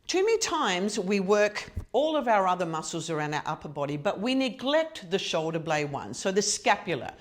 Too many times we work all of our other muscles around our upper body, but we neglect the shoulder blade one, so the scapula.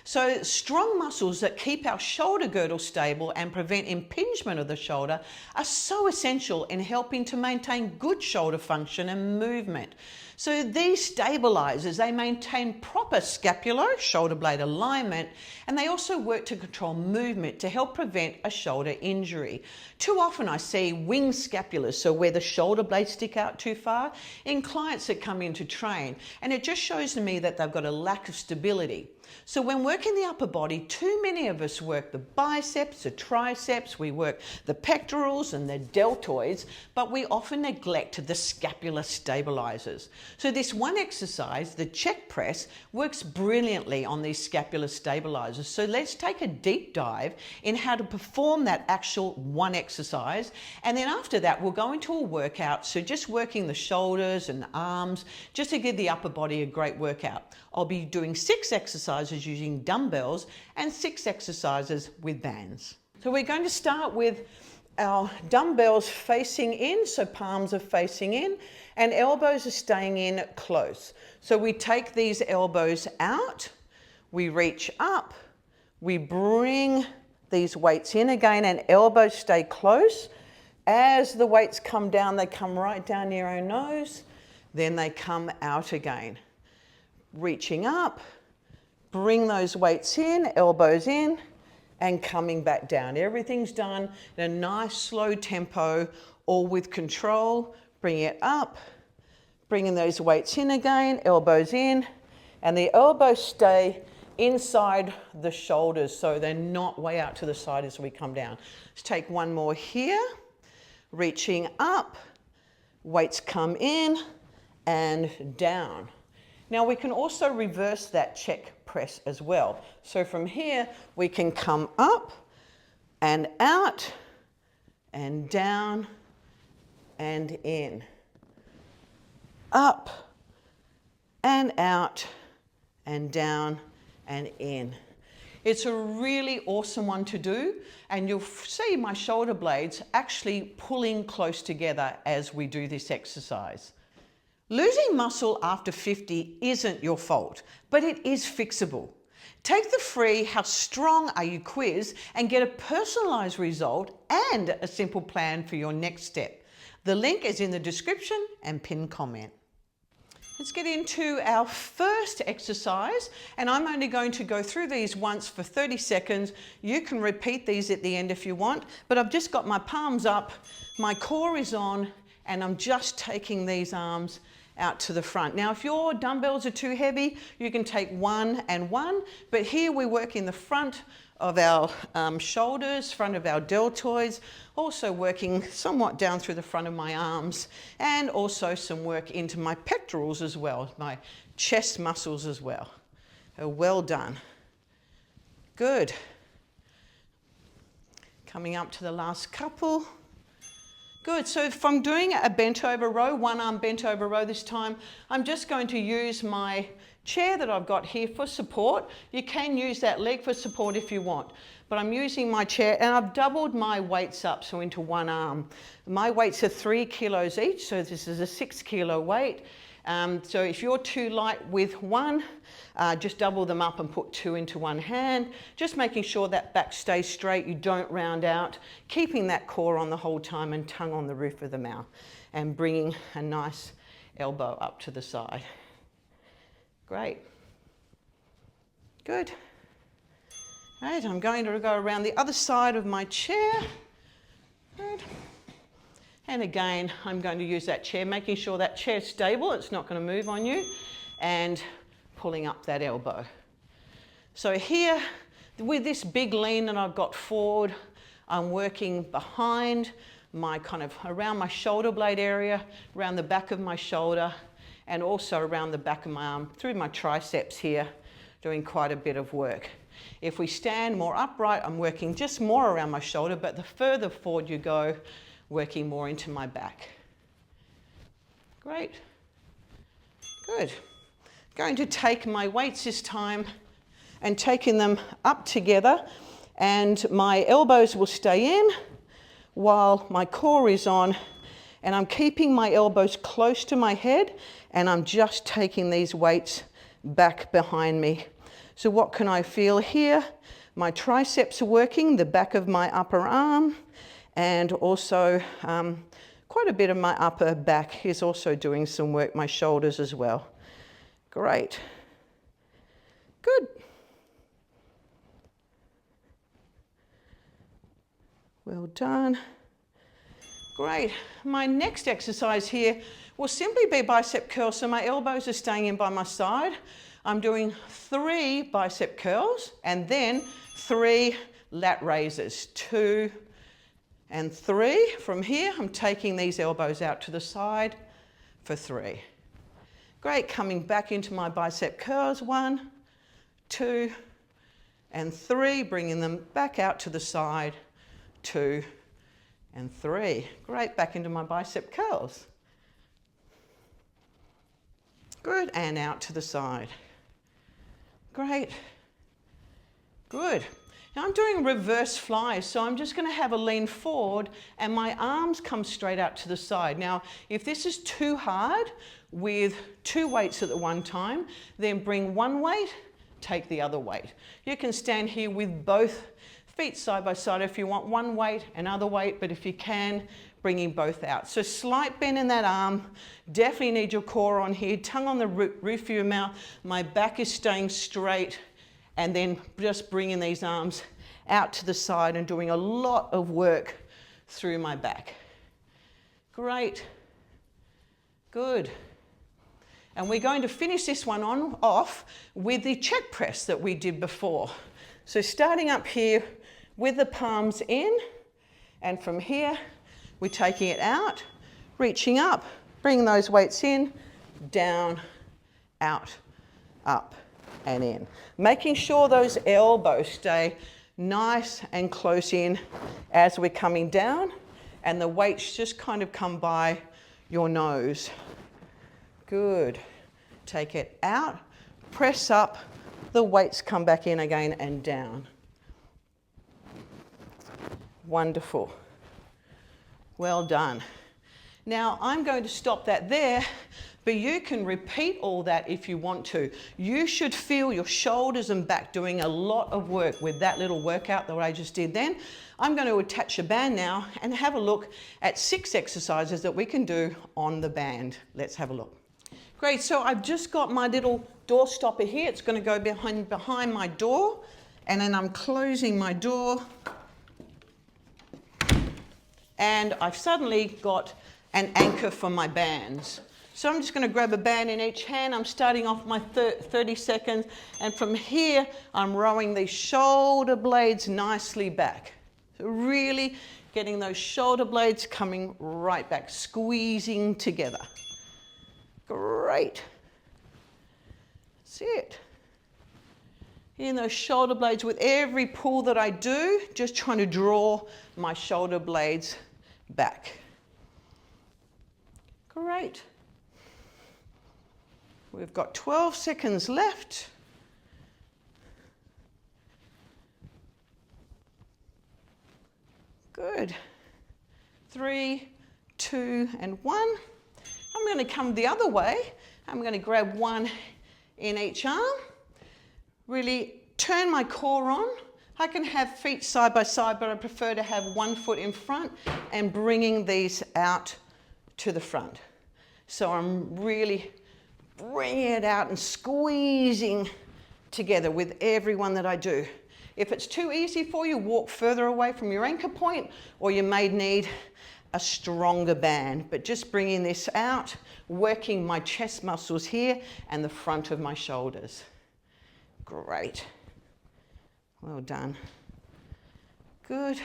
So strong muscles that keep our shoulder girdle stable and prevent impingement of the shoulder are so essential in helping to maintain good shoulder function and movement. So these stabilizers, they maintain proper scapular, shoulder blade alignment, and they also work to control movement to help prevent a shoulder injury. Too often I see wing scapulas, so where the shoulder blades stick out too far, in clients that come in to train, and it just shows to me that they've got a lack of stability. So when working the upper body, too many of us work the biceps, the triceps, we work the pectorals and the deltoids, but we often neglect the scapular stabilizers. So this one exercise, the Chek press, works brilliantly on these scapular stabilizers. So let's take a deep dive in how to perform that actual one exercise. And then after that, we'll go into a workout. So just working the shoulders and arms, just to give the upper body a great workout. I'll be doing 6 exercises using dumbbells and 6 exercises with bands. So we're going to start with our dumbbells facing in, so palms are facing in and elbows are staying in close. So we take these elbows out, we reach up, we bring these weights in again and elbows stay close. As the weights come down, they come right down near our nose, then they come out again. Reaching up, bring those weights in, elbows in, and coming back down. Everything's done in a nice slow tempo, all with control. Bring it up, bringing those weights in again, elbows in, and the elbows stay inside the shoulders so they're not way out to the side as we come down. Let's take one more here, reaching up, weights come in and down. Now we can also reverse that Chek press as well. So from here, we can come up and out and down and in. Up and out and down and in. It's a really awesome one to do, and you'll see my shoulder blades actually pulling close together as we do this exercise. Losing muscle after 50 isn't your fault, but it is fixable. Take the free How Strong Are You quiz and get a personalized result and a simple plan for your next step. The link is in the description and pinned comment. Let's get into our first exercise, and I'm only going to go through these once for 30 seconds. You can repeat these at the end if you want, but I've just got my palms up, my core is on, and I'm just taking these arms out to the front. Now, if your dumbbells are too heavy, you can take 1 and 1, but here we work in the front of our shoulders, front of our deltoids, also working somewhat down through the front of my arms, and also some work into my pectorals as well, my chest muscles as well. Well done. Good. Coming up to the last couple. Good, so if I'm doing a bent over row, one arm bent over row this time, I'm just going to use my chair that I've got here for support. You can use that leg for support if you want, but I'm using my chair and I've doubled my weights up, so into one arm. My weights are 3 kilos each, so this is a 6 kilo weight. So if you're too light with one, just double them up and put 2 into one hand. Just making sure that back stays straight, you don't round out, keeping that core on the whole time and tongue on the roof of the mouth, and bringing a nice elbow up to the side. Great. Good. Right, I'm going to go around the other side of my chair. Good. And again, I'm going to use that chair, making sure that chair's stable, it's not going to move on you, and pulling up that elbow. So here, with this big lean that I've got forward, I'm working behind my around my shoulder blade area, around the back of my shoulder, and also around the back of my arm, through my triceps here, doing quite a bit of work. If we stand more upright, I'm working just more around my shoulder, but the further forward you go, working more into my back. Great. Good. Going to take my weights this time and taking them up together, and my elbows will stay in while my core is on, And I'm keeping my elbows close to my head, and I'm just taking these weights back behind me. So what can I feel here? My triceps are working, the back of my upper arm, and also quite a bit of my upper back is also doing some work, my shoulders as well. Great. Good. Well done. Great. My next exercise here will simply be bicep curls. So my elbows are staying in by my side. I'm doing 3 bicep curls and then 3 lat raises. 2 and 3. From here, I'm taking these elbows out to the side for 3. Great. Coming back into my bicep curls. 1, 2, and 3. Bringing them back out to the side. 2 and 3. Great, back into my bicep curls. Good, and out to the side. Great. Good. Now I'm doing reverse flies, so I'm just going to have a lean forward and my arms come straight out to the side. Now, if this is too hard with 2 weights at the one time, then bring one weight, take the other weight. You can stand here with both feet side by side if you want one weight, another weight, but if you can, bringing both out. So slight bend in that arm, definitely need your core on here, tongue on the roof of your mouth, my back is staying straight, and then just bringing these arms out to the side and doing a lot of work through my back. Great, good. And we're going to finish this one off with the Chek press that we did before. So starting up here, with the palms in, and from here, we're taking it out, reaching up, bringing those weights in, down, out, up, and in. Making sure those elbows stay nice and close in as we're coming down, and the weights just kind of come by your nose. Good. Take it out, press up, the weights come back in again and down. Wonderful. Well done. Now I'm going to stop that there, but you can repeat all that if you want to. You should feel your shoulders and back doing a lot of work with that little workout that I just did then. I'm going to attach a band now and have a look at 6 exercises that we can do on the band. Let's have a look. Great, so I've just got my little door stopper here. It's going to go behind my door, and then I'm closing my door. And I've suddenly got an anchor for my bands. So I'm just going to grab a band in each hand. I'm starting off my 30 seconds, and from here I'm rowing these shoulder blades nicely back. So really getting those shoulder blades coming right back, squeezing together. Great. That's it. In those shoulder blades, with every pull that I do, just trying to draw my shoulder blades back. Great. We've got 12 seconds left. Good. 3, 2, and 1. I'm going to come the other way. I'm going to grab one in each arm. Really turn my core on. I can have feet side by side, but I prefer to have one foot in front and bringing these out to the front. So I'm really bringing it out and squeezing together with every one that I do. If it's too easy for you, walk further away from your anchor point, or you may need a stronger band, but just bringing this out, working my chest muscles here and the front of my shoulders. Great. Well done. Good.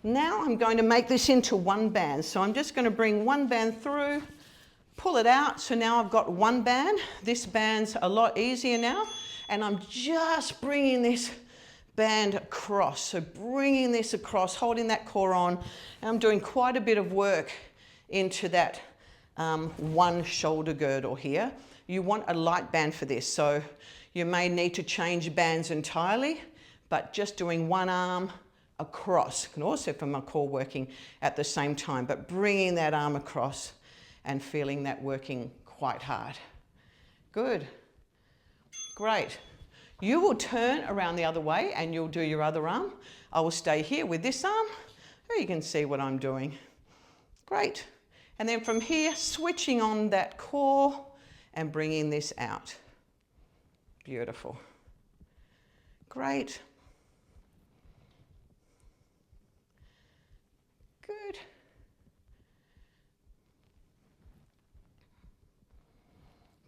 Now I'm going to make this into one band. So I'm just going to bring one band through, pull it out. So now I've got one band. This band's a lot easier now. And I'm just bringing this band across. So bringing this across, holding that core on. And I'm doing quite a bit of work into that one shoulder girdle here. You want a light band for this. So you may need to change bands entirely, but just doing one arm, across. Can also feel my core working at the same time, but bringing that arm across and feeling that working quite hard. Good. Great. You will turn around the other way and you'll do your other arm. I will stay here with this arm. So you can see what I'm doing. Great. And then from here, switching on that core and bringing this out. Beautiful. Great. Good.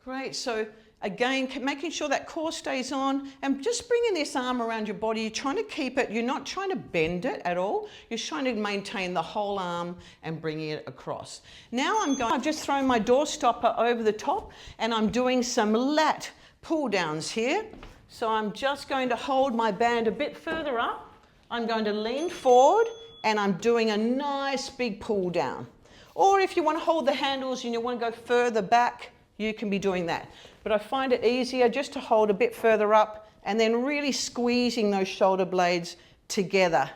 Great. So again, making sure that core stays on and just bringing this arm around your body. You're trying to keep it, you're not trying to bend it at all. You're trying to maintain the whole arm and bringing it across. Now I've just thrown my door stopper over the top and I'm doing some lat pull downs here. So I'm just going to hold my band a bit further up. I'm going to lean forward and I'm doing a nice big pull down. Or if you want to hold the handles and you want to go further back, you can be doing that. But I find it easier just to hold a bit further up and then really squeezing those shoulder blades together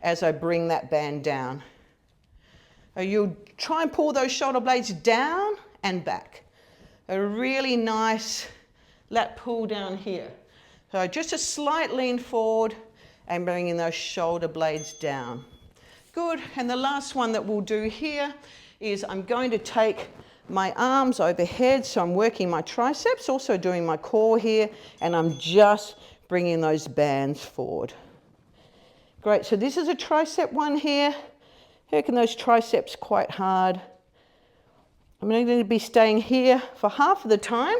as I bring that band down. You'll try and pull those shoulder blades down and back. A really nice lat pull down here. So just a slight lean forward and bringing those shoulder blades down. Good. And the last one that we'll do here is I'm going to take my arms overhead, so I'm working my triceps, also doing my core here, and I'm just bringing those bands forward. Great, so this is a tricep one here. Working those triceps quite hard. I'm going to be staying here for half of the time,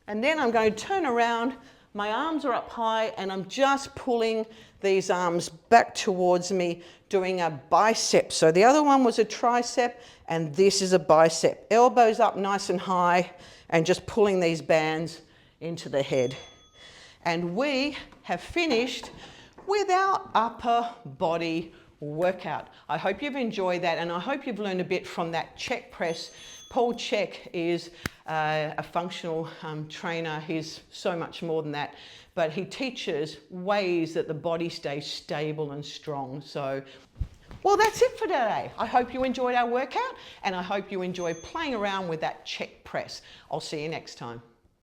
and then I'm going to turn around. My arms are up high, and I'm just pulling these arms back towards me, doing a bicep. So the other one was a tricep, and this is a bicep. Elbows up nice and high, and just pulling these bands into the head. And we have finished with our upper body workout. I hope you've enjoyed that, and I hope you've learned a bit from that Chek press. Paul Chek is a functional trainer. He's so much more than that, but he teaches ways that the body stays stable and strong. So, well, that's it for today. I hope you enjoyed our workout, and I hope you enjoy playing around with that Chek press. I'll see you next time.